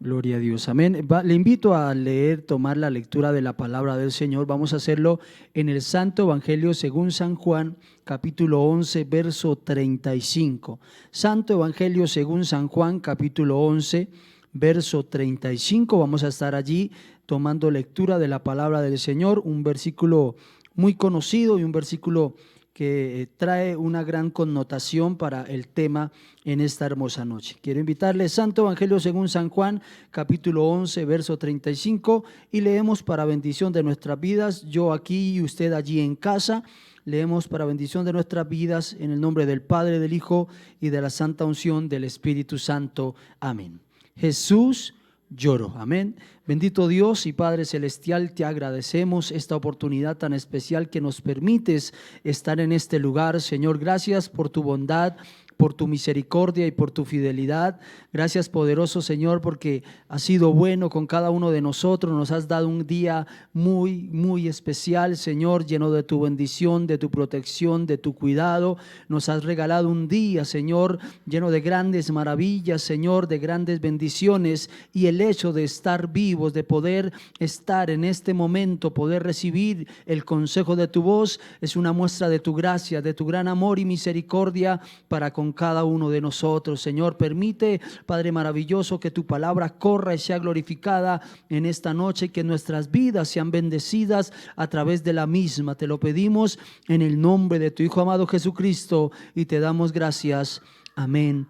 Gloria a Dios, amén. Le invito a leer, tomar la lectura de la palabra del Señor. Vamos a hacerlo en el Santo Evangelio según San Juan, capítulo 11, verso 35. Santo Evangelio según San Juan, capítulo 11, verso 35. Vamos a estar allí tomando lectura de la palabra del Señor, un versículo muy conocido y un versículo que trae una gran connotación para el tema en esta hermosa noche. Quiero invitarles, Santo Evangelio según San Juan, capítulo 11, verso 35, y leemos para bendición de nuestras vidas, yo aquí y usted allí en casa. Leemos para bendición de nuestras vidas en el nombre del Padre, del Hijo y de la santa unción del Espíritu Santo. Amén. Jesús lloró. Amén. Bendito Dios y Padre Celestial, te agradecemos esta oportunidad tan especial que nos permites estar en este lugar. Señor, gracias por tu bondad, por tu misericordia y por tu fidelidad. Gracias, poderoso Señor, porque has sido bueno con cada uno de nosotros. Nos has dado un día muy especial, Señor, lleno de tu bendición, de tu protección, de tu cuidado. Nos has regalado un día, Señor, lleno de grandes maravillas, Señor, de grandes bendiciones, y el hecho de estar vivos, de poder estar en este momento, poder recibir el consejo de tu voz, es una muestra de tu gracia, de tu gran amor y misericordia para con cada uno de nosotros. Señor, permite, Padre maravilloso, que tu palabra corra y sea glorificada en esta noche, que nuestras vidas sean bendecidas a través de la misma. Te lo pedimos en el nombre de tu Hijo amado Jesucristo y te damos gracias. Amén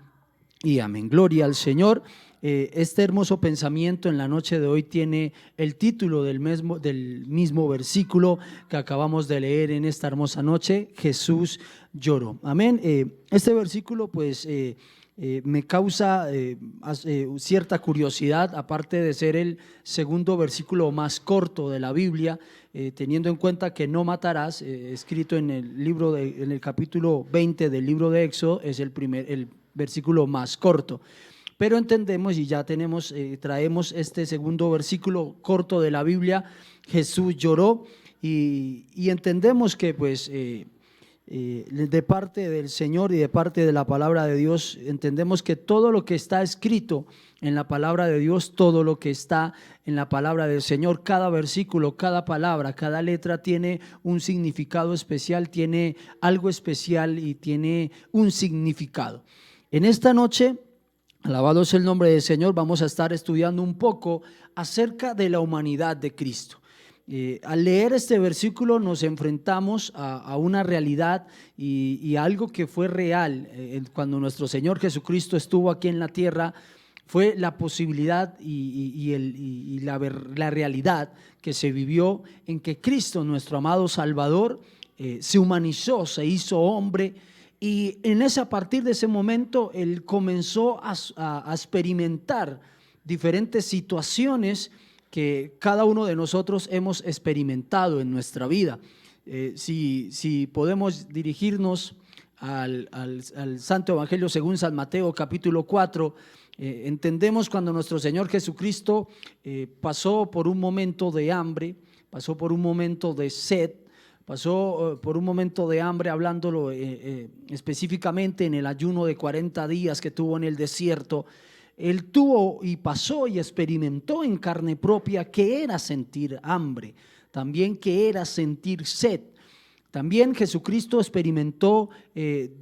y amén. Gloria al Señor. Este hermoso pensamiento en la noche de hoy tiene el título del mismo versículo que acabamos de leer en esta hermosa noche: Jesús lloró. Amén. Este versículo pues me causa cierta curiosidad, aparte de ser el segundo versículo más corto de la Biblia, teniendo en cuenta que no matarás, escrito en el capítulo 20 del libro de Éxodo, es el versículo más corto. Pero entendemos y ya traemos este segundo versículo corto de la Biblia: Jesús lloró, y entendemos que pues de parte del Señor y de parte de la palabra de Dios, entendemos que todo lo que está escrito en la palabra de Dios, todo lo que está en la palabra del Señor, cada versículo, cada palabra, cada letra tiene un significado especial, tiene algo especial y tiene un significado. En esta noche, alabado sea el nombre del Señor, vamos a estar estudiando un poco acerca de la humanidad de Cristo. Al leer este versículo nos enfrentamos a una realidad y algo que fue real cuando nuestro Señor Jesucristo estuvo aquí en la tierra. Fue la posibilidad y la realidad que se vivió en que Cristo, nuestro amado Salvador, se humanizó, se hizo hombre. Y a partir de ese momento, él comenzó a experimentar diferentes situaciones que cada uno de nosotros hemos experimentado en nuestra vida. Si podemos dirigirnos al Santo Evangelio según San Mateo, capítulo 4, entendemos cuando nuestro Señor Jesucristo pasó por un momento de hambre, pasó por un momento de sed, pasó por un momento de hambre, hablándolo específicamente en el ayuno de 40 días que tuvo en el desierto. Él tuvo y pasó y experimentó en carne propia qué era sentir hambre, también qué era sentir sed. También Jesucristo experimentó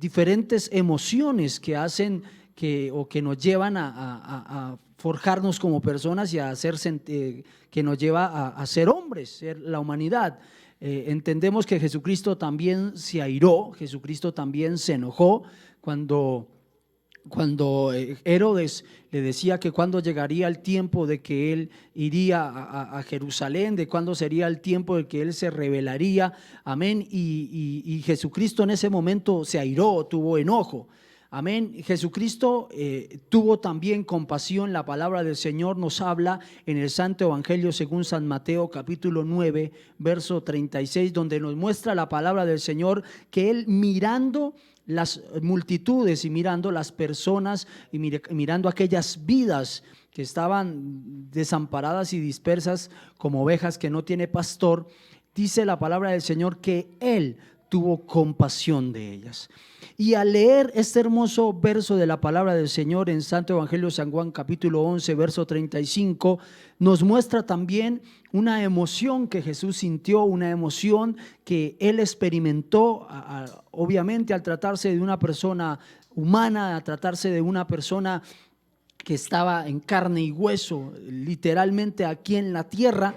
diferentes emociones que hacen que nos llevan a forjarnos como personas y a hacer que nos lleva a ser hombres, ser la humanidad. Entendemos que Jesucristo también se airó, Jesucristo también se enojó cuando Herodes le decía que cuándo llegaría el tiempo de que él iría a Jerusalén, de cuándo sería el tiempo de que él se rebelaría. Amén. Y Jesucristo en ese momento se airó, tuvo enojo. Amén. Jesucristo tuvo también compasión. La palabra del Señor nos habla en el Santo Evangelio según San Mateo, capítulo 9, verso 36, donde nos muestra la palabra del Señor que él, mirando las multitudes y mirando las personas y mirando aquellas vidas que estaban desamparadas y dispersas como ovejas que no tiene pastor, dice la palabra del Señor que él tuvo compasión de ellas. Y al leer este hermoso verso de la palabra del Señor en Santo Evangelio de San Juan capítulo 11 verso 35, nos muestra también una emoción que Jesús sintió, una emoción que Él experimentó, obviamente al tratarse de una persona humana, al tratarse de una persona que estaba en carne y hueso, literalmente aquí en la tierra.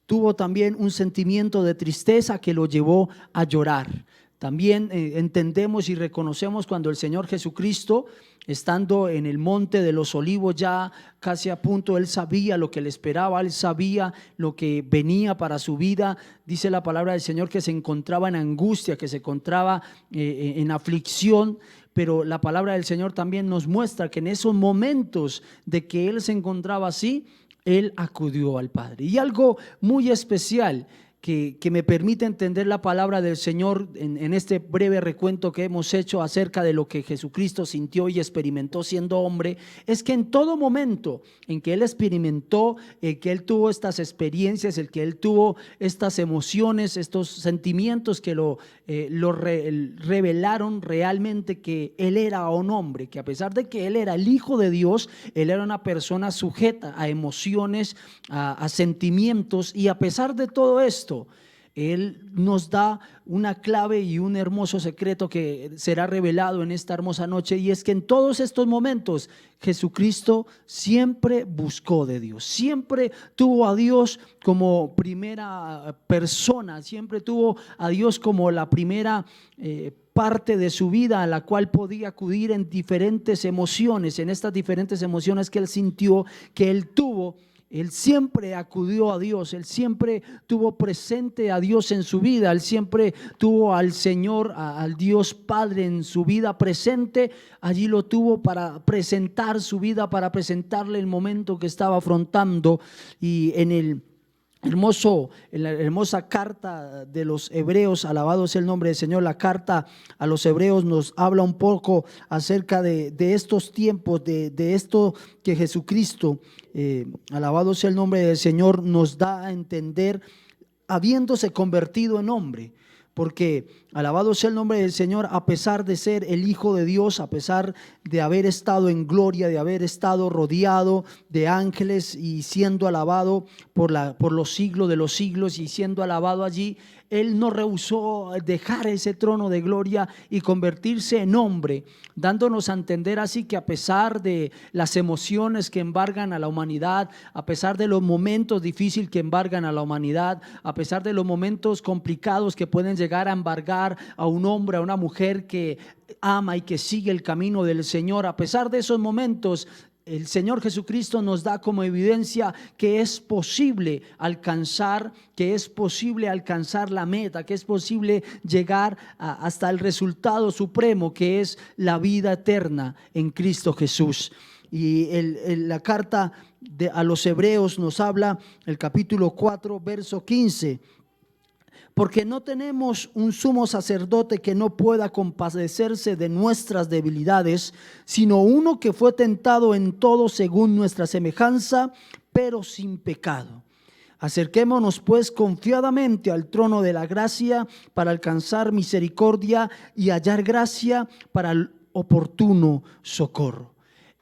Tuvo también un sentimiento de tristeza que lo llevó a llorar. También entendemos y reconocemos cuando el Señor Jesucristo, estando en el monte de los olivos ya casi a punto, Él sabía lo que le esperaba, Él sabía lo que venía para su vida. Dice la palabra del Señor que se encontraba en angustia, que se encontraba en aflicción. Pero la palabra del Señor también nos muestra que en esos momentos de que Él se encontraba así, Él acudió al Padre. Y algo muy especial que me permite entender la palabra del Señor en este breve recuento que hemos hecho acerca de lo que Jesucristo sintió y experimentó siendo hombre, es que en todo momento en que Él experimentó, que Él tuvo estas experiencias, el que Él tuvo estas emociones, estos sentimientos que lo revelaron realmente que Él era un hombre, que a pesar de que Él era el Hijo de Dios, Él era una persona sujeta a emociones, a sentimientos, y a pesar de todo esto, Él nos da una clave y un hermoso secreto que será revelado en esta hermosa noche, y es que en todos estos momentos Jesucristo siempre buscó de Dios, siempre tuvo a Dios como primera persona, siempre tuvo a Dios como la primera parte de su vida a la cual podía acudir en diferentes emociones, en estas diferentes emociones que Él sintió, que Él tuvo. Él siempre acudió a Dios, Él siempre tuvo presente a Dios en su vida, Él siempre tuvo al Señor, al Dios Padre en su vida presente. Allí lo tuvo para presentar su vida, para presentarle el momento que estaba afrontando. Y en la hermosa carta de los Hebreos, alabado sea el nombre del Señor, la carta a los Hebreos nos habla un poco acerca de estos tiempos, de esto que Jesucristo, alabado sea el nombre del Señor, nos da a entender, habiéndose convertido en hombre. Porque alabado sea el nombre del Señor, a pesar de ser el Hijo de Dios, a pesar de haber estado en gloria, de haber estado rodeado de ángeles y siendo alabado por los siglos de los siglos y siendo alabado allí, Él no rehusó dejar ese trono de gloria y convertirse en hombre, dándonos a entender así que a pesar de las emociones que embargan a la humanidad, a pesar de los momentos difíciles que embargan a la humanidad, a pesar de los momentos complicados que pueden llegar a embargar a un hombre, a una mujer que ama y que sigue el camino del Señor, a pesar de esos momentos, el Señor Jesucristo nos da como evidencia que es posible alcanzar, la meta, que es posible llegar hasta el resultado supremo, que es la vida eterna en Cristo Jesús. Y la carta a los Hebreos nos habla, el capítulo 4, verso 15. Porque no tenemos un sumo sacerdote que no pueda compadecerse de nuestras debilidades, sino uno que fue tentado en todo según nuestra semejanza, pero sin pecado. Acerquémonos pues confiadamente al trono de la gracia para alcanzar misericordia y hallar gracia para el oportuno socorro.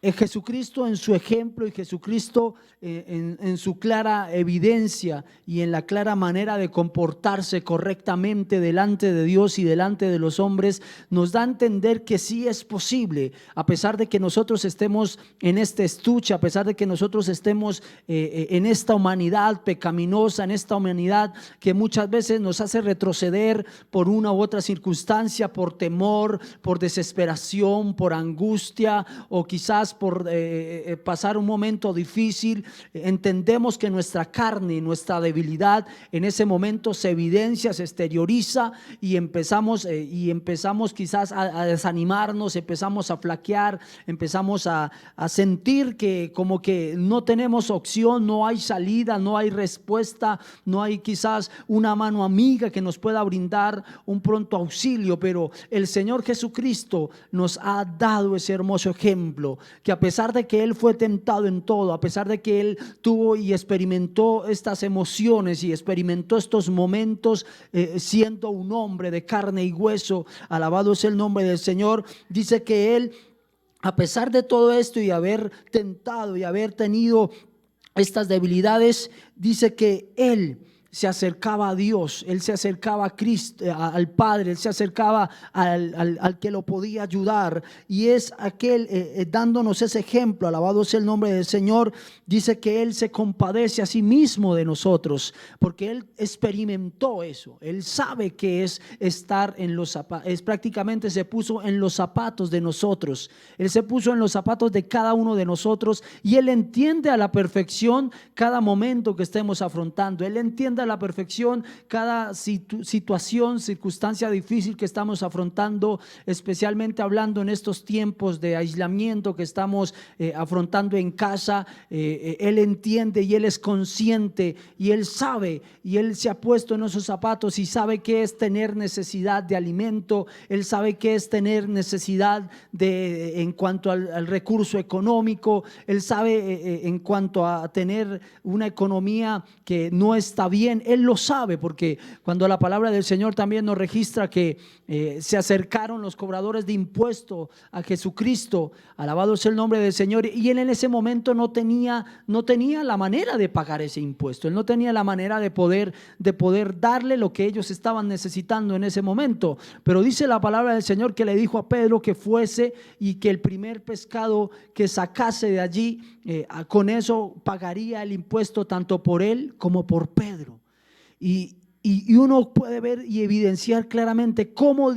Jesucristo en su ejemplo y Jesucristo en su clara evidencia y en la clara manera de comportarse correctamente delante de Dios y delante de los hombres, nos da a entender que sí es posible, a pesar de que nosotros estemos en este estuche, a pesar de que nosotros estemos en esta humanidad pecaminosa, en esta humanidad que muchas veces nos hace retroceder por una u otra circunstancia, por temor, por desesperación, por angustia o quizás por pasar un momento difícil. Entendemos que nuestra carne, nuestra debilidad en ese momento se evidencia, se exterioriza y empezamos quizás a desanimarnos, empezamos a flaquear, empezamos a sentir que como que no tenemos opción, no hay salida, no hay respuesta, no hay quizás una mano amiga que nos pueda brindar un pronto auxilio. Pero el Señor Jesucristo nos ha dado ese hermoso ejemplo que a pesar de que él fue tentado en todo, a pesar de que él tuvo y experimentó estas emociones y experimentó estos momentos siendo un hombre de carne y hueso, alabado es el nombre del Señor, dice que él, a pesar de todo esto y haber tentado y haber tenido estas debilidades, dice que él se acercaba a Dios, él se acercaba a Cristo, al Padre, él se acercaba al que lo podía ayudar, y es aquel dándonos ese ejemplo, alabado sea el nombre del Señor. Dice que él se compadece a sí mismo de nosotros, porque él experimentó eso, él sabe que es estar en los zapatos, prácticamente se puso en los zapatos de nosotros, él se puso en los zapatos de cada uno de nosotros, y él entiende a la perfección cada momento que estemos afrontando, él entiende a la perfección cada situación, circunstancia difícil que estamos afrontando, especialmente hablando en estos tiempos de aislamiento que estamos afrontando en casa. Él entiende y él es consciente y él sabe, y él se ha puesto en esos zapatos y sabe qué es tener necesidad de alimento, él sabe qué es tener necesidad en cuanto al recurso económico, él sabe en cuanto a tener una economía que no está bien. Él lo sabe, porque cuando la palabra del Señor también nos registra que se acercaron los cobradores de impuestos a Jesucristo, alabado sea el nombre del Señor, y él en ese momento no tenía la manera de pagar ese impuesto, él no tenía la manera de poder darle lo que ellos estaban necesitando en ese momento. Pero dice la palabra del Señor que le dijo a Pedro que fuese y que el primer pescado que sacase de allí, con eso pagaría el impuesto tanto por él como por Pedro. Y uno puede ver y evidenciar claramente cómo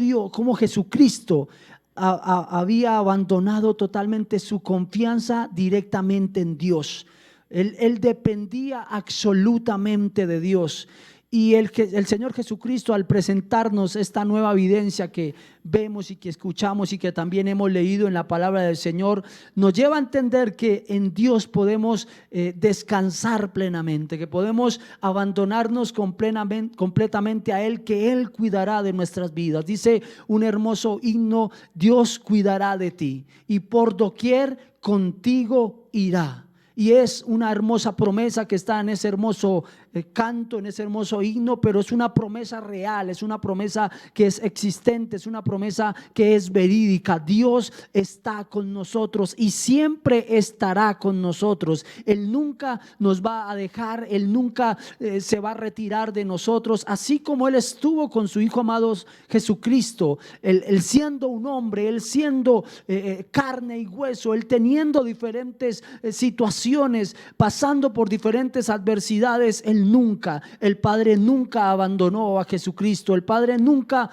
Jesucristo había abandonado totalmente su confianza directamente en Dios. Él dependía absolutamente de Dios. Y el Señor Jesucristo, al presentarnos esta nueva evidencia que vemos y que escuchamos y que también hemos leído en la palabra del Señor, nos lleva a entender que en Dios podemos descansar plenamente, que podemos abandonarnos completamente a Él, que Él cuidará de nuestras vidas. Dice un hermoso himno: Dios cuidará de ti y por doquier contigo irá. Y es una hermosa promesa que está en ese hermoso canto, en ese hermoso himno, pero es una promesa real, es una promesa que es existente, es una promesa que es verídica. Dios está con nosotros y siempre estará con nosotros. Él nunca nos va a dejar, Él nunca se va a retirar de nosotros, así como Él estuvo con su Hijo amado Jesucristo, Él siendo un hombre, Él siendo carne y hueso, Él teniendo diferentes situaciones, pasando por diferentes adversidades. El Padre nunca abandonó a Jesucristo, el Padre nunca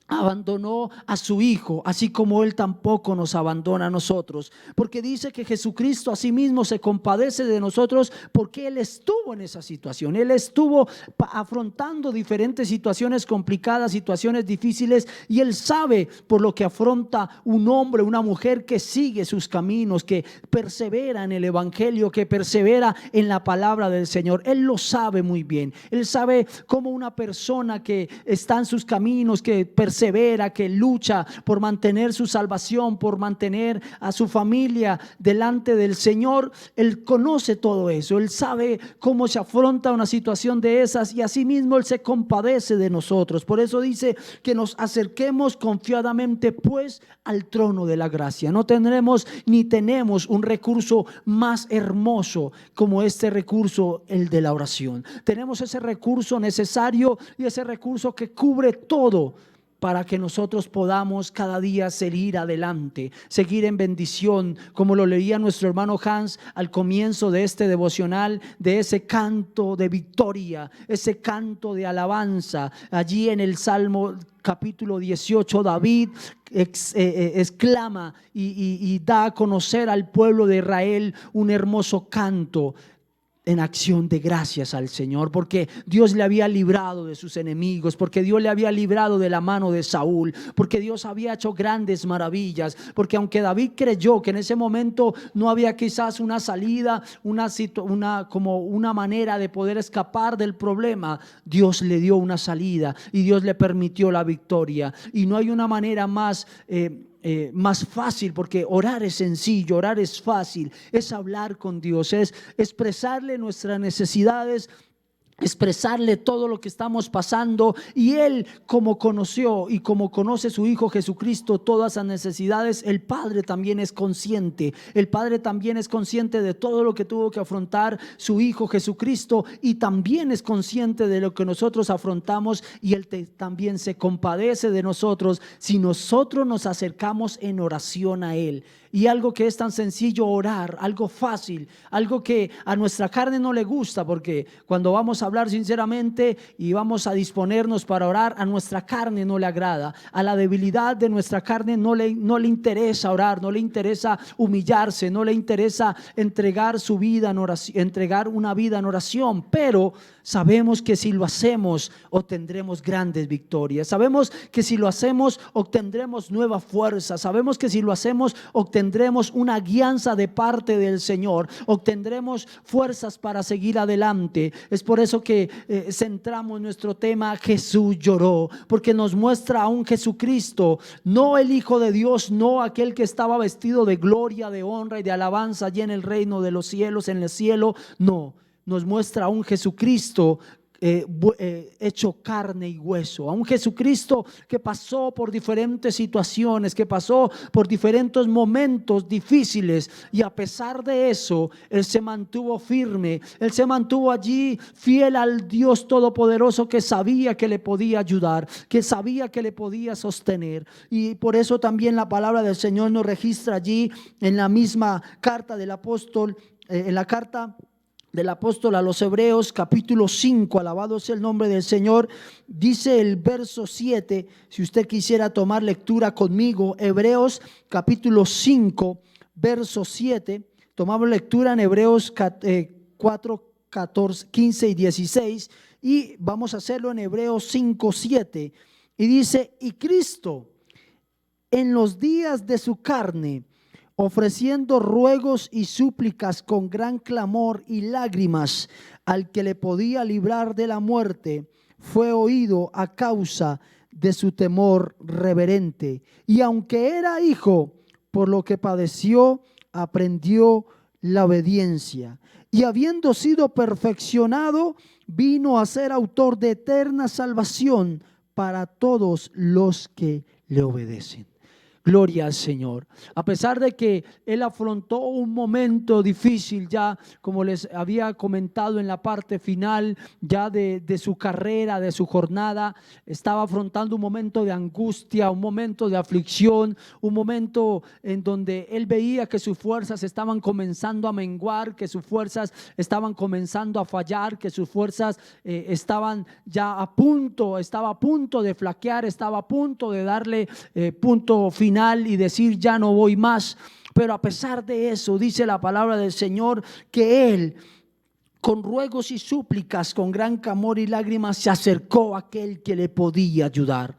abandonó a su Hijo, así como Él tampoco nos abandona a nosotros, porque dice que Jesucristo a sí mismo se compadece de nosotros, porque Él estuvo en esa situación, Él estuvo afrontando diferentes situaciones complicadas, situaciones difíciles, y Él sabe por lo que afronta un hombre, una mujer que sigue sus caminos, que persevera en el Evangelio, que persevera en la palabra del Señor. Él lo sabe muy bien. Él sabe cómo una persona que está en sus caminos, que persevera, que lucha por mantener su salvación, por mantener a su familia delante del Señor, Él conoce todo eso. Él sabe cómo se afronta una situación de esas, y asimismo Él se compadece de nosotros. Por eso dice que nos acerquemos confiadamente pues al trono de la gracia. No tendremos ni tenemos un recurso más hermoso como este recurso, el de la oración. Tenemos ese recurso necesario y ese recurso que cubre todo, para que nosotros podamos cada día seguir adelante, seguir en bendición, como lo leía nuestro hermano Hans al comienzo de este devocional, de ese canto de victoria, ese canto de alabanza. Allí en el Salmo capítulo 18, David exclama y da a conocer al pueblo de Israel un hermoso canto en acción de gracias al Señor, porque Dios le había librado de sus enemigos, porque Dios le había librado de la mano de Saúl, porque Dios había hecho grandes maravillas, porque aunque David creyó que en ese momento no había quizás una salida, como una manera de poder escapar del problema, Dios le dio una salida y Dios le permitió la victoria. Y no hay una manera más más fácil, porque orar es sencillo, orar es fácil, es hablar con Dios, es expresarle nuestras necesidades, expresarle todo lo que estamos pasando, y Él, como conoció y como conoce su Hijo Jesucristo todas esas necesidades, el Padre también es consciente. El Padre también es consciente de todo lo que tuvo que afrontar su Hijo Jesucristo, y también es consciente de lo que nosotros afrontamos, y Él también se compadece de nosotros si nosotros nos acercamos en oración a Él. Y algo que es tan sencillo, orar, algo fácil, algo que a nuestra carne no le gusta, porque cuando vamos a hablar sinceramente y vamos a disponernos para orar, a nuestra carne no le agrada, a la debilidad de nuestra carne no le interesa orar, no le interesa humillarse, no le interesa entregar su vida en oración, entregar una vida en oración. Pero sabemos que si lo hacemos obtendremos grandes victorias, sabemos que si lo hacemos obtendremos nueva fuerza, sabemos que si lo hacemos obtendremos una guianza de parte del Señor, obtendremos fuerzas para seguir adelante. Es por eso que centramos nuestro tema: Jesús lloró, porque nos muestra a un Jesucristo, no el Hijo de Dios, no aquel que estaba vestido de gloria, de honra y de alabanza allí en el reino de los cielos, en el cielo. No, nos muestra a un Jesucristo hecho carne y hueso, a un Jesucristo que pasó por diferentes situaciones, que pasó por diferentes momentos difíciles, y a pesar de eso Él se mantuvo firme, Él se mantuvo allí fiel al Dios Todopoderoso, que sabía que le podía ayudar, que sabía que le podía sostener. Y por eso también la palabra del Señor nos registra allí en la misma carta del apóstol, en la carta del apóstol a los Hebreos, capítulo 5, alabado sea el nombre del Señor. Dice el verso 7, si usted quisiera tomar lectura conmigo, Hebreos capítulo 5, verso 7. Tomamos lectura en Hebreos 4, 14, 15 y 16, y vamos a hacerlo en Hebreos 5, 7. Y dice: y Cristo, en los días de su carne, ofreciendo ruegos y súplicas con gran clamor y lágrimas al que le podía librar de la muerte, fue oído a causa de su temor reverente. Y aunque era hijo, por lo que padeció, aprendió la obediencia. Y habiendo sido perfeccionado, vino a ser autor de eterna salvación para todos los que le obedecen. Gloria al Señor. A pesar de que Él afrontó un momento difícil, ya como les había comentado en la parte final ya de su carrera, de su jornada, estaba afrontando un momento de angustia, un momento de aflicción, un momento en donde Él veía que sus fuerzas estaban comenzando a menguar, que sus fuerzas estaban comenzando a fallar, que sus fuerzas estaban ya estaba a punto de flaquear, estaba a punto de darle punto final y decir: ya no voy más. Pero a pesar de eso, dice la palabra del Señor que Él, con ruegos y súplicas, con gran clamor y lágrimas, se acercó a aquel que le podía ayudar,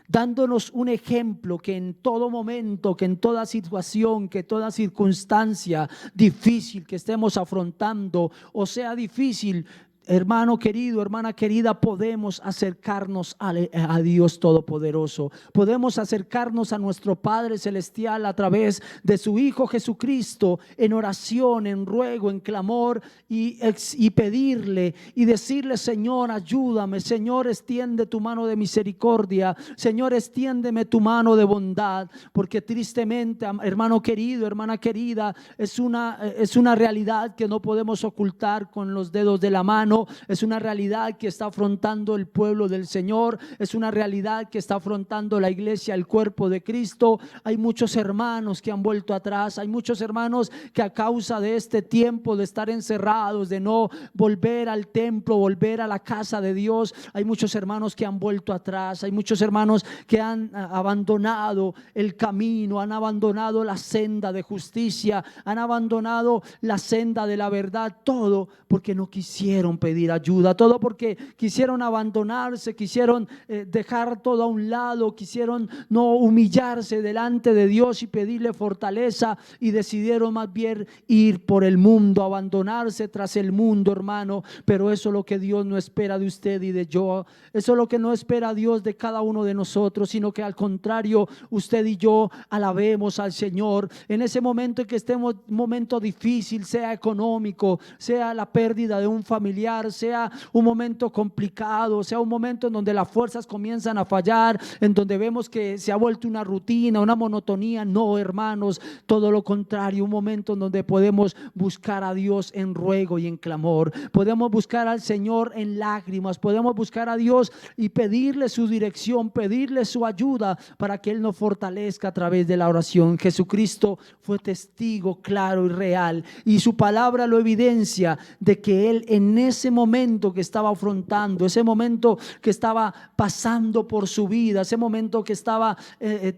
dándonos un ejemplo que en todo momento, que en toda situación, que toda circunstancia difícil que estemos afrontando, o sea difícil, hermano querido, hermana querida, podemos acercarnos a Dios Todopoderoso. Podemos acercarnos a nuestro Padre Celestial a través de su Hijo Jesucristo, en oración, en ruego, en clamor, y pedirle y decirle: Señor, ayúdame. Señor, extiende tu mano de misericordia. Señor, extiéndeme tu mano de bondad. Porque tristemente, hermano querido, hermana querida, es una realidad que no podemos ocultar con los dedos de la mano. Es una realidad que está afrontando el pueblo del Señor, es una realidad que está afrontando la iglesia, el cuerpo de Cristo. Hay muchos hermanos que han vuelto atrás, hay muchos hermanos que a causa de este tiempo de estar encerrados, de no volver al templo, volver a la casa de Dios, hay muchos hermanos que han vuelto atrás, hay muchos hermanos que han abandonado el camino, han abandonado la senda de justicia, han abandonado la senda de la verdad, todo porque no quisieron pedir ayuda, todo porque quisieron abandonarse, quisieron dejar todo a un lado, quisieron no humillarse delante de Dios y pedirle fortaleza, y decidieron más bien ir por el mundo, abandonarse tras el mundo, hermano. Pero eso es lo que Dios no espera de usted y de yo. Eso es lo que no espera Dios de cada uno de nosotros, sino que al contrario, usted y yo alabemos al Señor en ese momento en que estemos, un momento difícil, sea económico, sea la pérdida de un familiar, sea un momento complicado, sea un momento en donde las fuerzas comienzan a fallar, en donde vemos que se ha vuelto una rutina, una monotonía. No, hermanos, todo lo contrario, un momento en donde podemos buscar a Dios en ruego y en clamor, podemos buscar al Señor en lágrimas, podemos buscar a Dios y pedirle su dirección, pedirle su ayuda para que Él nos fortalezca a través de la oración. Jesucristo fue testigo claro y real, y su palabra lo evidencia, de que Él en ese momento que estaba afrontando, ese momento que estaba pasando por su vida, ese momento que estaba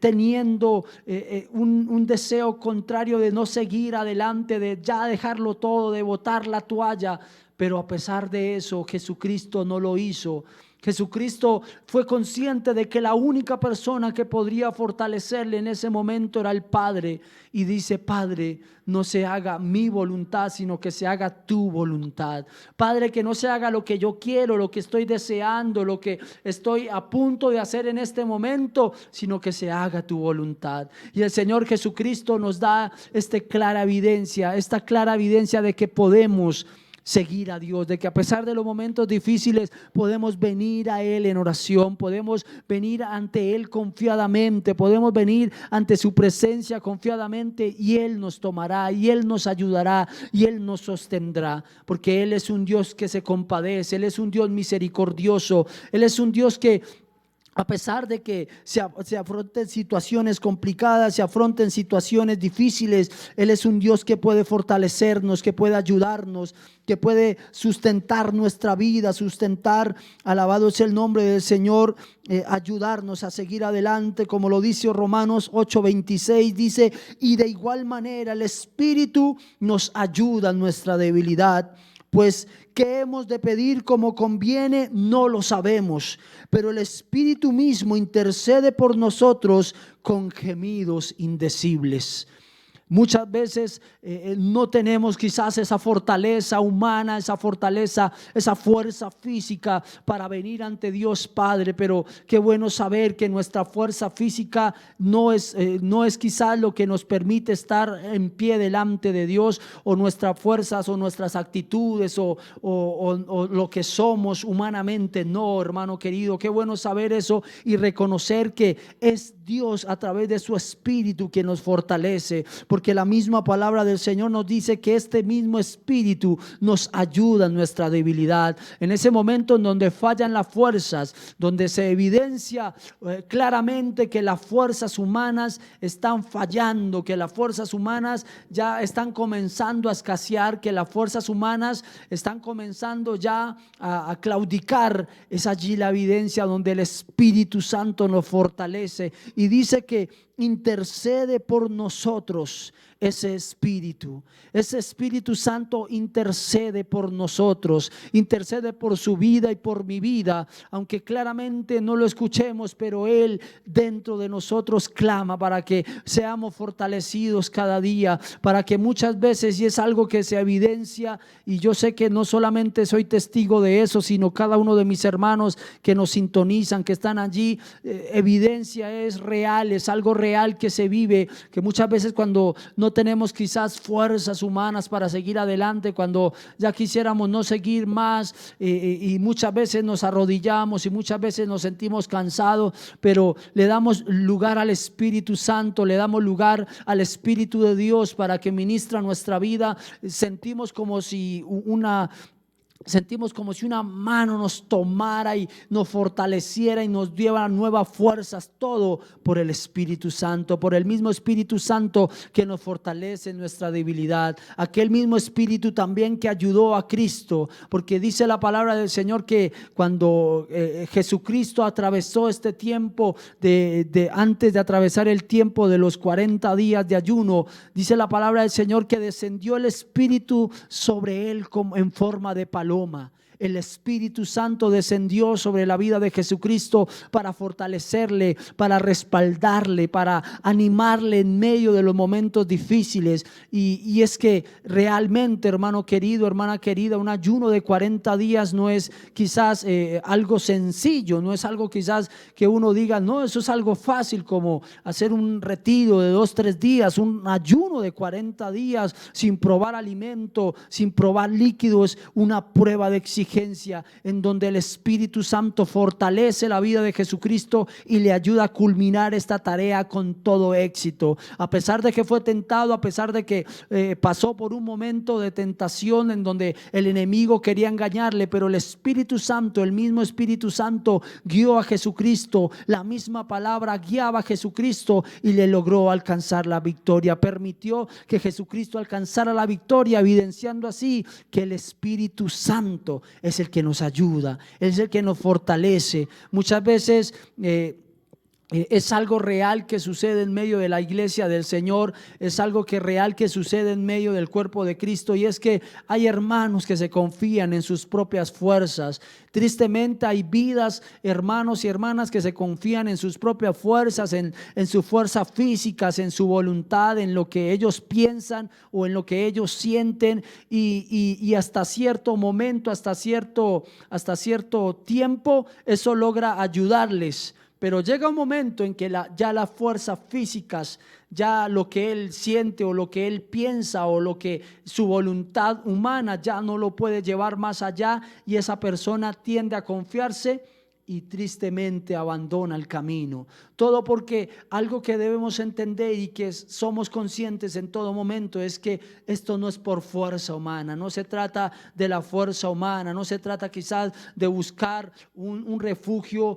teniendo un deseo contrario de no seguir adelante, de ya dejarlo todo, de botar la toalla, pero a pesar de eso Jesucristo no lo hizo. Jesucristo fue consciente de que la única persona que podría fortalecerle en ese momento era el Padre, y dice: Padre, no se haga mi voluntad, sino que se haga tu voluntad. Padre, que no se haga lo que yo quiero, lo que estoy deseando, lo que estoy a punto de hacer en este momento, sino que se haga tu voluntad. Y el Señor Jesucristo nos da esta clara evidencia de que podemos seguir a Dios, de que a pesar de los momentos difíciles podemos venir a Él en oración, podemos venir ante Él confiadamente, podemos venir ante su presencia confiadamente, y Él nos tomará, y Él nos ayudará, y Él nos sostendrá, porque Él es un Dios que se compadece, Él es un Dios misericordioso, Él es un Dios que, a pesar de que se afronten situaciones complicadas, se afronten situaciones difíciles, Él es un Dios que puede fortalecernos, que puede ayudarnos, que puede sustentar nuestra vida, alabado sea el nombre del Señor, ayudarnos a seguir adelante, como lo dice Romanos 8:26, dice: y de igual manera el Espíritu nos ayuda en nuestra debilidad. Pues qué hemos de pedir como conviene, no lo sabemos, pero el Espíritu mismo intercede por nosotros con gemidos indecibles. Muchas veces no tenemos quizás esa fortaleza humana, esa fortaleza, esa fuerza física para venir ante Dios Padre, pero qué bueno saber que nuestra fuerza física no es quizás lo que nos permite estar en pie delante de Dios, o nuestras fuerzas o nuestras actitudes o lo que somos humanamente. No, hermano querido, qué bueno saber eso y reconocer que es Dios a través de su Espíritu que nos fortalece, porque la misma palabra del Señor nos dice que este mismo Espíritu nos ayuda en nuestra debilidad. En ese momento en donde fallan las fuerzas, donde se evidencia claramente que las fuerzas humanas están fallando, que las fuerzas humanas ya están comenzando a escasear, que las fuerzas humanas están comenzando ya a claudicar, es allí la evidencia donde el Espíritu Santo nos fortalece, y dice que intercede por nosotros. Ese Espíritu Santo intercede por nosotros, intercede por su vida y por mi vida, aunque claramente no lo escuchemos, pero Él dentro de nosotros clama para que seamos fortalecidos cada día, para que muchas veces, y es algo que se evidencia, y yo sé que no solamente soy testigo de eso, sino cada uno de mis hermanos que nos sintonizan, que están allí, evidencia es real, es algo real que se vive, que muchas veces cuando no tenemos quizás fuerzas humanas para seguir adelante, cuando ya quisiéramos no seguir más, y muchas veces nos arrodillamos y muchas veces nos sentimos cansados, pero le damos lugar al Espíritu Santo, le damos lugar al Espíritu de Dios para que ministra nuestra vida. Sentimos como si una mano nos tomara y nos fortaleciera y nos diera nuevas fuerzas, todo por el Espíritu Santo, por el mismo Espíritu Santo que nos fortalece en nuestra debilidad, aquel mismo Espíritu también que ayudó a Cristo, porque dice la palabra del Señor que cuando Jesucristo atravesó este tiempo antes de atravesar el tiempo de los 40 días de ayuno, dice la palabra del Señor que descendió el Espíritu sobre él como en forma de paloma. El Espíritu Santo descendió sobre la vida de Jesucristo para fortalecerle, para respaldarle, para animarle en medio de los momentos difíciles. Y es que realmente, hermano querido, hermana querida, un ayuno de 40 días no es quizás algo sencillo, no es algo quizás que uno diga, no, eso es algo fácil como hacer un retiro de 2-3 días. Un ayuno de 40 días sin probar alimento, sin probar líquidos, una prueba de exigencia en donde el Espíritu Santo fortalece la vida de Jesucristo y le ayuda a culminar esta tarea con todo éxito. A pesar de que fue tentado, a pesar de que pasó por un momento de tentación en donde el enemigo quería engañarle, pero el Espíritu Santo, el mismo Espíritu Santo guió a Jesucristo, la misma palabra guiaba a Jesucristo y le logró alcanzar la victoria. Permitió que Jesucristo alcanzara la victoria, evidenciando así que el Espíritu Santo es el que nos ayuda, es el que nos fortalece. Muchas veces es algo real que sucede en medio de la iglesia del Señor, es algo que real que sucede en medio del cuerpo de Cristo, y es que hay hermanos que se confían en sus propias fuerzas. Tristemente hay vidas, hermanos y hermanas, que se confían en sus propias fuerzas, en sus fuerzas físicas, en su voluntad, en lo que ellos piensan o en lo que ellos sienten, y hasta cierto momento, hasta cierto tiempo, eso logra ayudarles. Pero llega un momento en que ya las fuerzas físicas, ya lo que él siente o lo que él piensa o lo que su voluntad humana ya no lo puede llevar más allá, y esa persona tiende a confiarse y tristemente abandona el camino. Todo porque algo que debemos entender y que somos conscientes en todo momento es que esto no es por fuerza humana, no se trata de la fuerza humana, no se trata quizás de buscar un refugio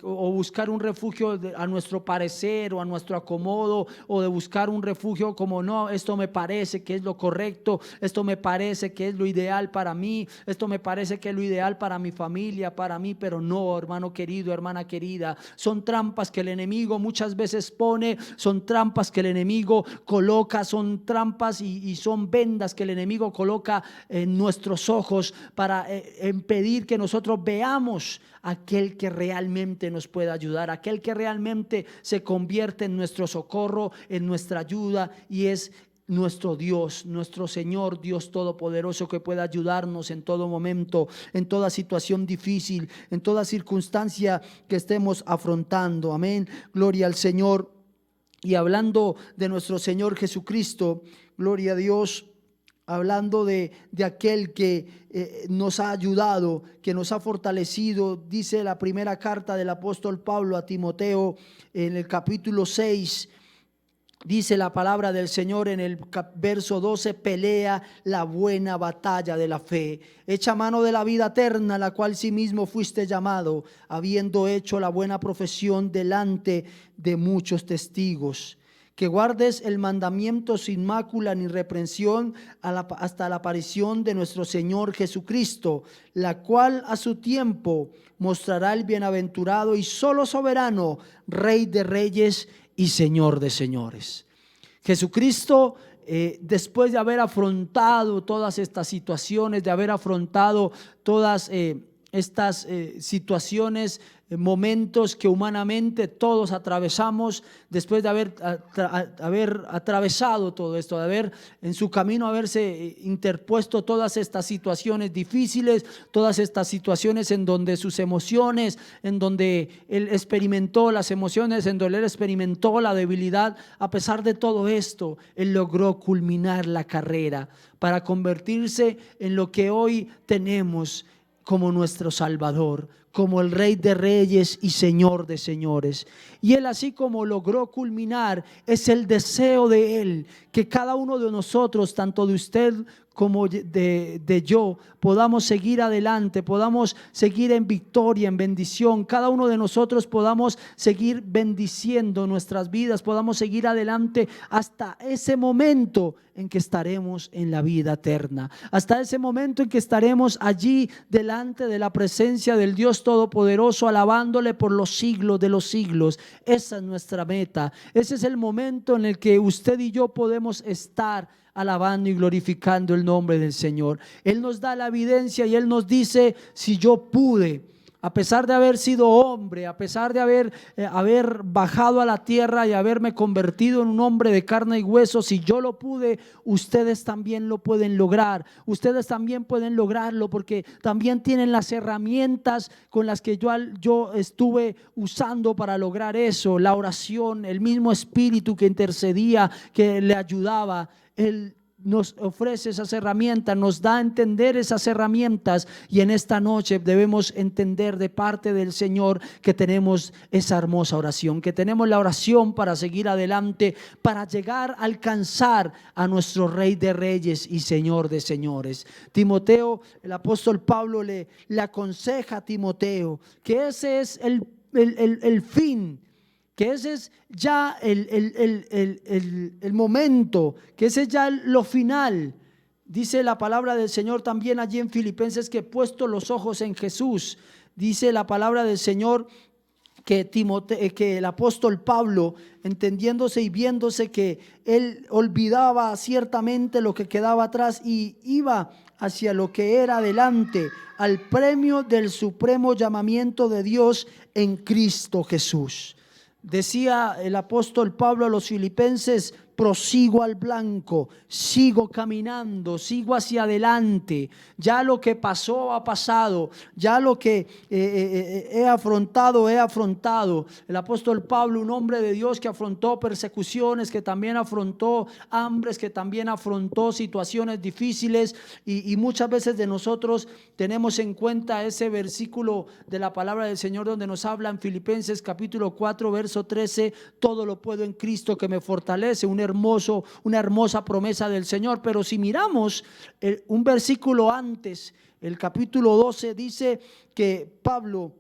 o buscar un refugio a nuestro parecer o a nuestro acomodo, o de buscar un refugio como, no, esto me parece que es lo correcto, esto me parece que es lo ideal para mí, esto me parece que es lo ideal para mi familia, para mí. Pero no, hermano querido, hermana querida, son trampas que el enemigo muchas veces pone, son trampas que el enemigo coloca, son trampas y son vendas que el enemigo coloca en nuestros ojos para impedir que nosotros veamos aquel que realmente nos puede ayudar, aquel que realmente se convierte en nuestro socorro, en nuestra ayuda, y es nuestro Dios, nuestro Señor, Dios Todopoderoso, que puede ayudarnos en todo momento, en toda situación difícil, en toda circunstancia que estemos afrontando. Amén, gloria al Señor. Y hablando de nuestro Señor Jesucristo, gloria a Dios, hablando de aquel que nos ha ayudado, que nos ha fortalecido, dice la primera carta del apóstol Pablo a Timoteo en el capítulo 6, dice la palabra del Señor en el verso 12: pelea la buena batalla de la fe, echa mano de la vida eterna, la cual sí mismo fuiste llamado, habiendo hecho la buena profesión delante de muchos testigos. Que guardes el mandamiento sin mácula ni reprensión hasta la aparición de nuestro Señor Jesucristo, la cual a su tiempo mostrará el bienaventurado y solo soberano, Rey de reyes y Señor de señores. Jesucristo, después de haber afrontado todas estas situaciones, de haber afrontado todas estas situaciones, momentos que humanamente todos atravesamos, después de haber atravesado todo esto, de haber en su camino haberse interpuesto todas estas situaciones difíciles, todas estas situaciones en donde sus emociones, en donde él experimentó las emociones, en donde él experimentó la debilidad, a pesar de todo esto, él logró culminar la carrera para convertirse en lo que hoy tenemos como nuestro Salvador, como el Rey de reyes y Señor de señores. Y él, así como logró culminar, es el deseo de él que cada uno de nosotros, tanto de usted como de yo, podamos seguir adelante, podamos seguir en victoria, en bendición. Cada uno de nosotros podamos seguir bendiciendo nuestras vidas, podamos seguir adelante hasta ese momento en que estaremos en la vida eterna, hasta ese momento en que estaremos allí delante de la presencia del Dios Todopoderoso, alabándole por los siglos de los siglos. Esa es nuestra meta. Ese es el momento en el que usted y yo podemos estar alabando y glorificando el nombre del Señor. Él nos da la evidencia y Él nos dice: si yo pude, a pesar de haber sido hombre, a pesar de haber bajado a la tierra y haberme convertido en un hombre de carne y hueso, si yo lo pude, ustedes también lo pueden lograr. Ustedes también pueden lograrlo, porque también tienen las herramientas con las que yo estuve usando para lograr eso: la oración, el mismo Espíritu que intercedía, que le ayudaba. Él nos ofrece esas herramientas, nos da a entender esas herramientas, y en esta noche debemos entender de parte del Señor que tenemos esa hermosa oración, que tenemos la oración para seguir adelante, para llegar a alcanzar a nuestro Rey de Reyes y Señor de Señores. Timoteo, el apóstol Pablo le aconseja a Timoteo que ese es el fin, que ese es ya el momento, que ese es ya lo final. Dice la palabra del Señor también allí en Filipenses que puesto los ojos en Jesús, dice la palabra del Señor que el apóstol Pablo, entendiéndose y viéndose que él olvidaba ciertamente lo que quedaba atrás y iba hacia lo que era adelante, al premio del supremo llamamiento de Dios en Cristo Jesús. Decía el apóstol Pablo a los filipenses: prosigo al blanco, sigo caminando, sigo hacia adelante. Ya lo que pasó ha pasado, ya lo que he afrontado. El apóstol Pablo, un hombre de Dios que afrontó persecuciones, que también afrontó hambres, que también afrontó situaciones difíciles, y muchas veces de nosotros tenemos en cuenta ese versículo de la palabra del Señor donde nos habla en Filipenses capítulo 4 verso 13: todo lo puedo en Cristo que me fortalece. Una hermosa promesa del Señor. Pero si miramos un versículo antes, el capítulo 12, dice que Pablo,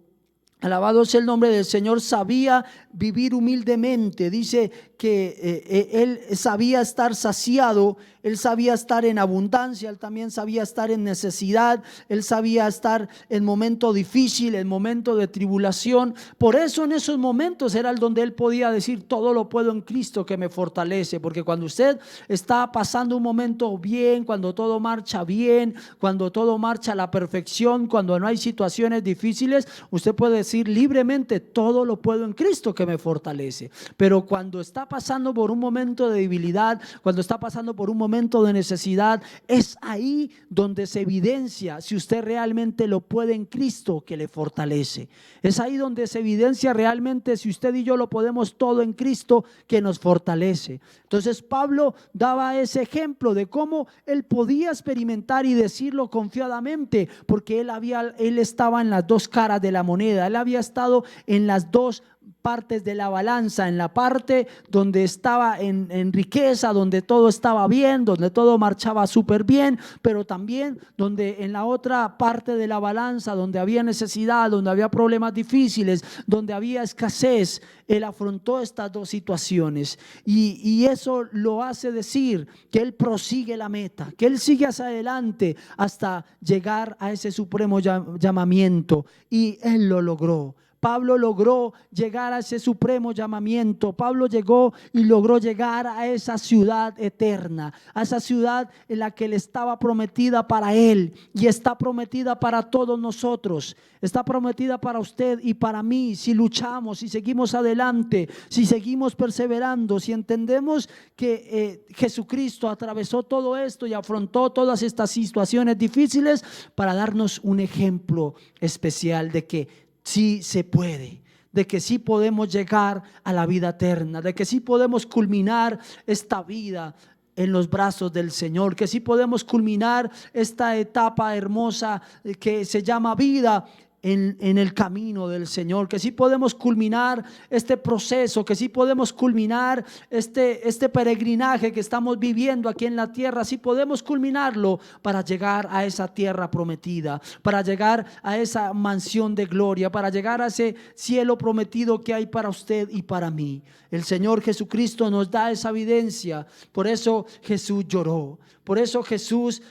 alabado sea el nombre del Señor, sabía vivir humildemente. Dice que él sabía estar saciado, él sabía estar en abundancia, él también sabía estar en necesidad, él sabía estar en momento difícil, en momento de tribulación. Por eso en esos momentos era el donde él podía decir: todo lo puedo en Cristo que me fortalece. Porque cuando usted está pasando un momento bien, cuando todo marcha bien, cuando todo marcha a la perfección, cuando no hay situaciones difíciles, usted puede decir libremente: todo lo puedo en Cristo que me fortalece. Pero cuando está pasando por un momento de debilidad, cuando está pasando por un momento de necesidad, es ahí donde se evidencia si usted realmente lo puede en Cristo que le fortalece. Es ahí donde se evidencia realmente si usted y yo lo podemos todo en Cristo que nos fortalece. Entonces Pablo daba ese ejemplo de cómo él podía experimentar y decirlo confiadamente, porque él estaba en las dos caras de la moneda. Él había estado en las dos partes de la balanza: en la parte donde estaba en riqueza, donde todo estaba bien, donde todo marchaba súper bien, pero también donde en la otra parte de la balanza, donde había necesidad, donde había problemas difíciles, donde había escasez. Él afrontó estas dos situaciones, y eso lo hace decir que él prosigue la meta, que él sigue hacia adelante hasta llegar a ese supremo llamamiento, y él lo logró. Pablo logró llegar a ese supremo llamamiento. Pablo llegó y logró llegar a esa ciudad eterna, a esa ciudad en la que le estaba prometida para él, y está prometida para todos nosotros. Está prometida para usted y para mí, si luchamos, si seguimos adelante, si seguimos perseverando, si entendemos que Jesucristo atravesó todo esto y afrontó todas estas situaciones difíciles para darnos un ejemplo especial de que sí se puede, de que sí podemos llegar a la vida eterna, de que sí podemos culminar esta vida en los brazos del Señor, que sí podemos culminar esta etapa hermosa que se llama vida en el camino del Señor, que sí podemos culminar este proceso, que sí podemos culminar este peregrinaje que estamos viviendo aquí en la tierra. Sí podemos culminarlo para llegar a esa tierra prometida, para llegar a esa mansión de gloria, para llegar a ese cielo prometido que hay para usted y para mí. El Señor Jesucristo nos da esa evidencia. Por eso Jesús lloró, por eso Jesús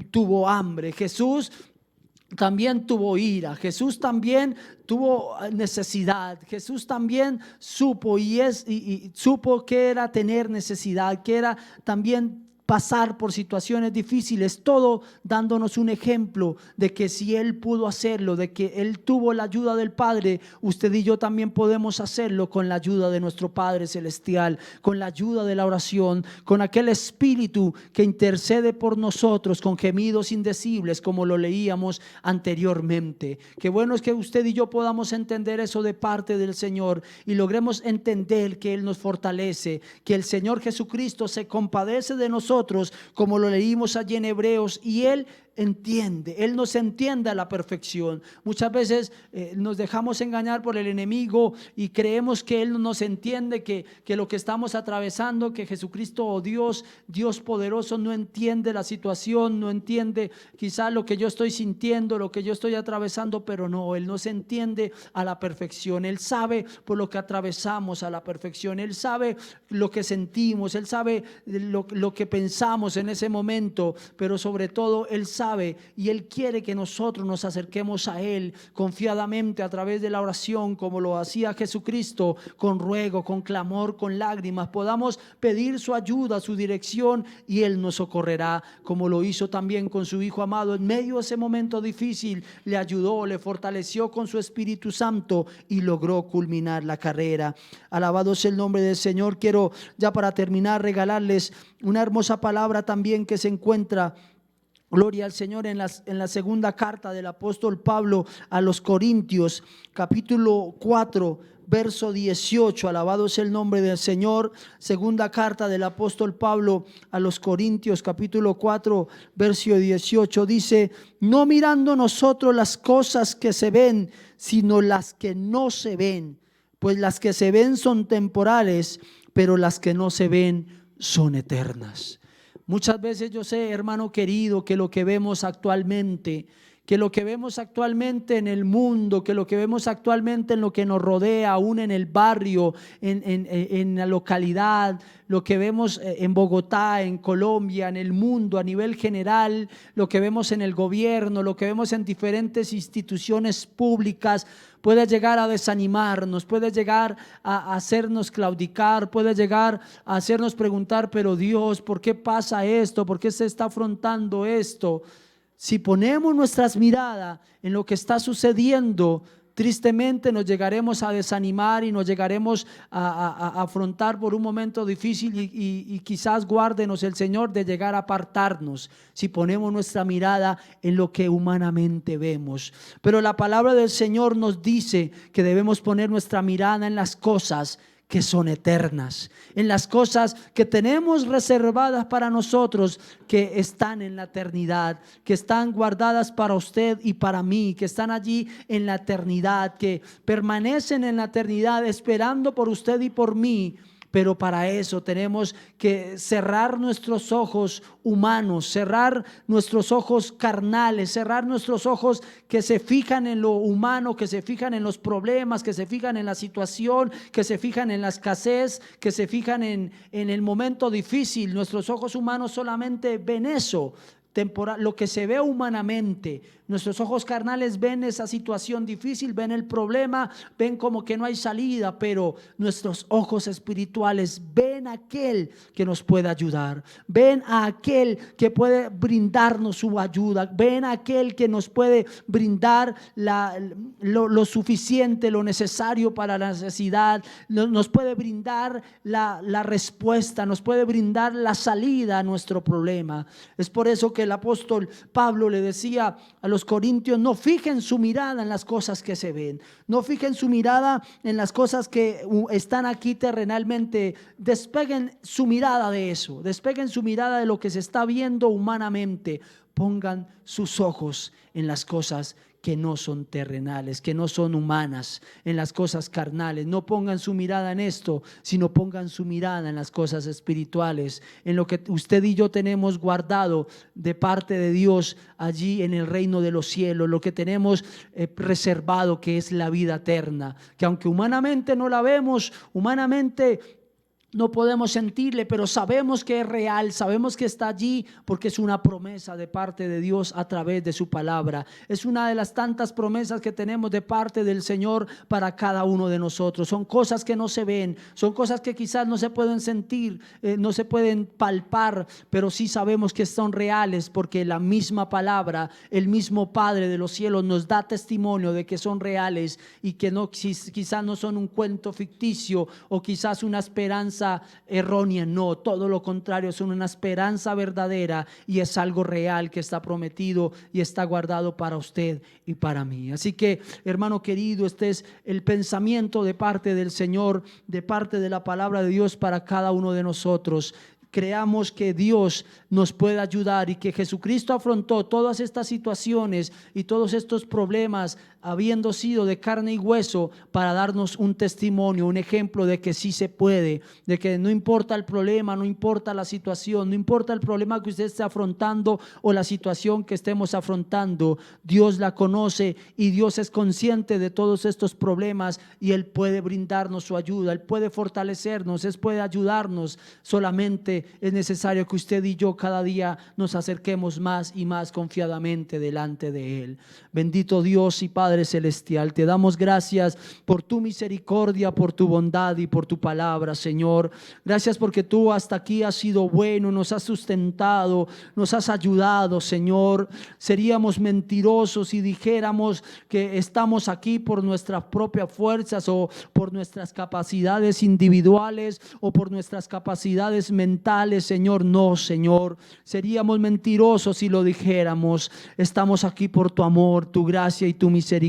tuvo hambre, Jesús también tuvo ira, Jesús también tuvo necesidad, Jesús también supo y supo que era tener necesidad, que era también pasar por situaciones difíciles, todo dándonos un ejemplo de que si Él pudo hacerlo, de que Él tuvo la ayuda del Padre, usted y yo también podemos hacerlo con la ayuda de nuestro Padre Celestial, con la ayuda de la oración, con aquel Espíritu que intercede por nosotros con gemidos indecibles, como lo leíamos anteriormente. Qué bueno es que usted y yo podamos entender eso de parte del Señor y logremos entender que Él nos fortalece, que el Señor Jesucristo se compadece de nosotros, como lo leímos allí en Hebreos, y Él entiende, Él nos entiende a la perfección. Muchas veces nos dejamos engañar por el enemigo y creemos que Él no nos entiende, que lo que estamos atravesando, que Jesucristo o Dios poderoso no entiende la situación, no entiende quizás lo que yo estoy sintiendo, lo que yo estoy atravesando, pero no, Él nos entiende a la perfección. Él sabe por lo que atravesamos a la perfección, Él sabe lo que sentimos, Él sabe lo que pensamos en ese momento, pero sobre todo Él sabe y Él quiere que nosotros nos acerquemos a Él confiadamente a través de la oración, como lo hacía Jesucristo, con ruego, con clamor, con lágrimas. Podamos pedir su ayuda, su dirección, y Él nos socorrerá, como lo hizo también con su Hijo amado. En medio de ese momento difícil le ayudó, le fortaleció con su Espíritu Santo y logró culminar la carrera. Alabado sea el nombre del Señor. Quiero ya para terminar regalarles una hermosa palabra también que se encuentra, gloria al Señor, en la segunda carta del apóstol Pablo a los Corintios, capítulo 4, verso 18. Alabado sea el nombre del Señor. Segunda carta del apóstol Pablo a los Corintios, capítulo 4, verso 18. Dice: no mirando nosotros las cosas que se ven, sino las que no se ven. Pues las que se ven son temporales, pero las que no se ven son eternas. Muchas veces yo sé, hermano querido, que lo que vemos actualmente, en el mundo, que lo que vemos actualmente en lo que nos rodea, aún en el barrio, en la localidad, lo que vemos en Bogotá, en Colombia, en el mundo a nivel general, lo que vemos en el gobierno, lo que vemos en diferentes instituciones públicas, puede llegar a desanimarnos, puede llegar a hacernos claudicar, puede llegar a hacernos preguntar: pero Dios, ¿por qué pasa esto? ¿Por qué se está afrontando esto? Si ponemos nuestras miradas en lo que está sucediendo, tristemente nos llegaremos a desanimar y nos llegaremos a afrontar por un momento difícil y quizás guárdenos el Señor de llegar a apartarnos si ponemos nuestra mirada en lo que humanamente vemos. Pero la palabra del Señor nos dice que debemos poner nuestra mirada en las cosas que son eternas, en las cosas que tenemos reservadas para nosotros, que están en la eternidad, que están guardadas para usted y para mí, que están allí en la eternidad, que permanecen en la eternidad esperando por usted y por mí. Pero para eso tenemos que cerrar nuestros ojos humanos, cerrar nuestros ojos carnales, cerrar nuestros ojos que se fijan en lo humano, que se fijan en los problemas, que se fijan en la situación, que se fijan en la escasez, que se fijan en el momento difícil. Nuestros ojos humanos solamente ven eso temporal, lo que se ve humanamente. Nuestros ojos carnales ven esa situación difícil, ven el problema, ven como que no hay salida, pero nuestros ojos espirituales ven a aquel que nos puede ayudar, ven a aquel que puede brindarnos su ayuda, ven a aquel que nos puede brindar lo suficiente, lo necesario para la necesidad, nos puede brindar la respuesta, nos puede brindar la salida a nuestro problema. Es por eso que el apóstol Pablo le decía a los corintios: no fijen su mirada en las cosas que se ven, no fijen su mirada en las cosas que están aquí terrenalmente. Despeguen su mirada de eso, despeguen su mirada de lo que se está viendo humanamente. Pongan sus ojos en las cosas que no son terrenales, que no son humanas, en las cosas carnales. No pongan su mirada en esto, sino pongan su mirada en las cosas espirituales, en lo que usted y yo tenemos guardado de parte de Dios allí en el reino de los cielos, lo que tenemos reservado, que es la vida eterna, que aunque humanamente no la vemos, humanamente no podemos sentirle, pero sabemos que es real, sabemos que está allí porque es una promesa de parte de Dios a través de su palabra. Es una de las tantas promesas que tenemos de parte del Señor para cada uno de nosotros. Son cosas que no se ven, son cosas que quizás no se pueden sentir, no se pueden palpar, pero sí sabemos que son reales porque la misma palabra, el mismo Padre de los cielos nos da testimonio de que son reales y que no, quizás no son un cuento ficticio o quizás una esperanza errónea. No, todo lo contrario, es una esperanza verdadera y es algo real que está prometido y está guardado para usted y para mí. Así que, hermano querido, este es el pensamiento de parte del Señor, de parte de la palabra de Dios para cada uno de nosotros. Creamos que Dios nos puede ayudar y que Jesucristo afrontó todas estas situaciones y todos estos problemas habiendo sido de carne y hueso para darnos un testimonio, un ejemplo de que sí se puede, de que no importa el problema, no importa la situación, no importa el problema que usted esté afrontando o la situación que estemos afrontando, Dios la conoce y Dios es consciente de todos estos problemas y Él puede brindarnos su ayuda, Él puede fortalecernos, Él puede ayudarnos. Solamente es necesario que usted y yo cada día nos acerquemos más y más confiadamente delante de Él. Bendito Dios y Padre celestial, te damos gracias por tu misericordia, por tu bondad y por tu palabra, Señor. Gracias porque tú hasta aquí has sido bueno, nos has sustentado, nos has ayudado, Señor. Seríamos mentirosos si dijéramos que estamos aquí por nuestras propias fuerzas o por nuestras capacidades individuales o por nuestras capacidades mentales, Señor. No, Señor, seríamos mentirosos si lo dijéramos. Estamos aquí por tu amor, tu gracia y tu misericordia.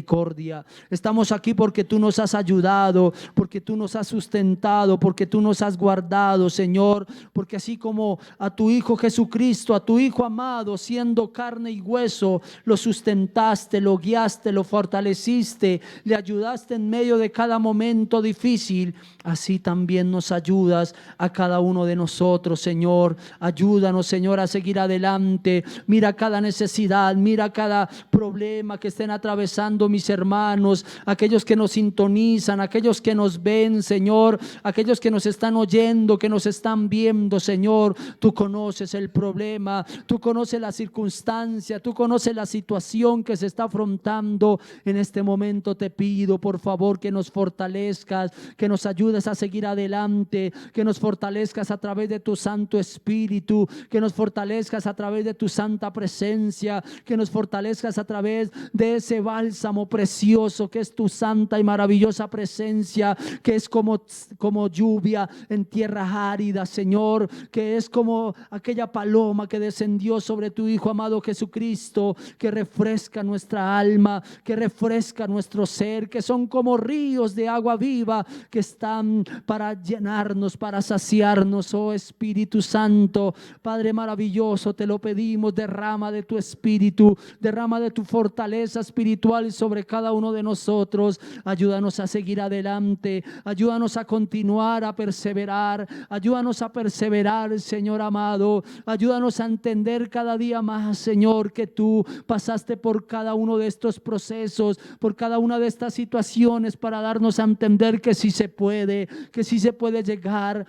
Estamos aquí porque tú nos has ayudado, porque tú nos has sustentado, porque tú nos has guardado, Señor, porque así como a tu Hijo Jesucristo, a tu Hijo amado, siendo carne y hueso, lo sustentaste, lo guiaste, lo fortaleciste, le ayudaste en medio de cada momento difícil, así también nos ayudas a cada uno de nosotros, Señor. Ayúdanos, Señor, a seguir adelante. Mira cada necesidad, mira cada problema que estén atravesando mis hermanos, aquellos que nos sintonizan, aquellos que nos ven, Señor, aquellos que nos están oyendo, que nos están viendo, Señor. Tú conoces el problema, tú conoces la circunstancia, tú conoces la situación que se está afrontando en este momento. Te pido, por favor, que nos fortalezcas, que nos ayudes a seguir adelante, que nos fortalezcas a través de tu Santo Espíritu, que nos fortalezcas a través de tu santa presencia, que nos fortalezcas a través de ese bálsamo precioso que es tu santa y maravillosa presencia, que es como lluvia en tierra árida, Señor, que es como aquella paloma que descendió sobre tu Hijo amado Jesucristo, que refresca nuestra alma, que refresca nuestro ser, que son como ríos de agua viva que están para llenarnos, para saciarnos. Oh Espíritu Santo, Padre maravilloso, te lo pedimos, derrama de tu Espíritu, derrama de tu fortaleza espiritual sobre cada uno de nosotros. Ayúdanos a seguir adelante, ayúdanos a continuar, a perseverar, ayúdanos a perseverar, Señor amado. Ayúdanos a entender cada día más, Señor, que tú pasaste por cada uno de estos procesos, por cada una de estas situaciones, para darnos a entender que sí se puede, que sí se puede llegar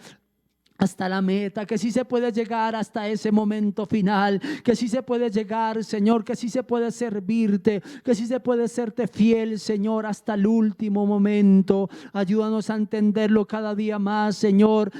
hasta la meta, que sí se puede llegar hasta ese momento final, que sí se puede llegar, Señor, que sí se puede servirte, que sí se puede serte fiel, Señor, hasta el último momento. Ayúdanos a entenderlo cada día más, Señor,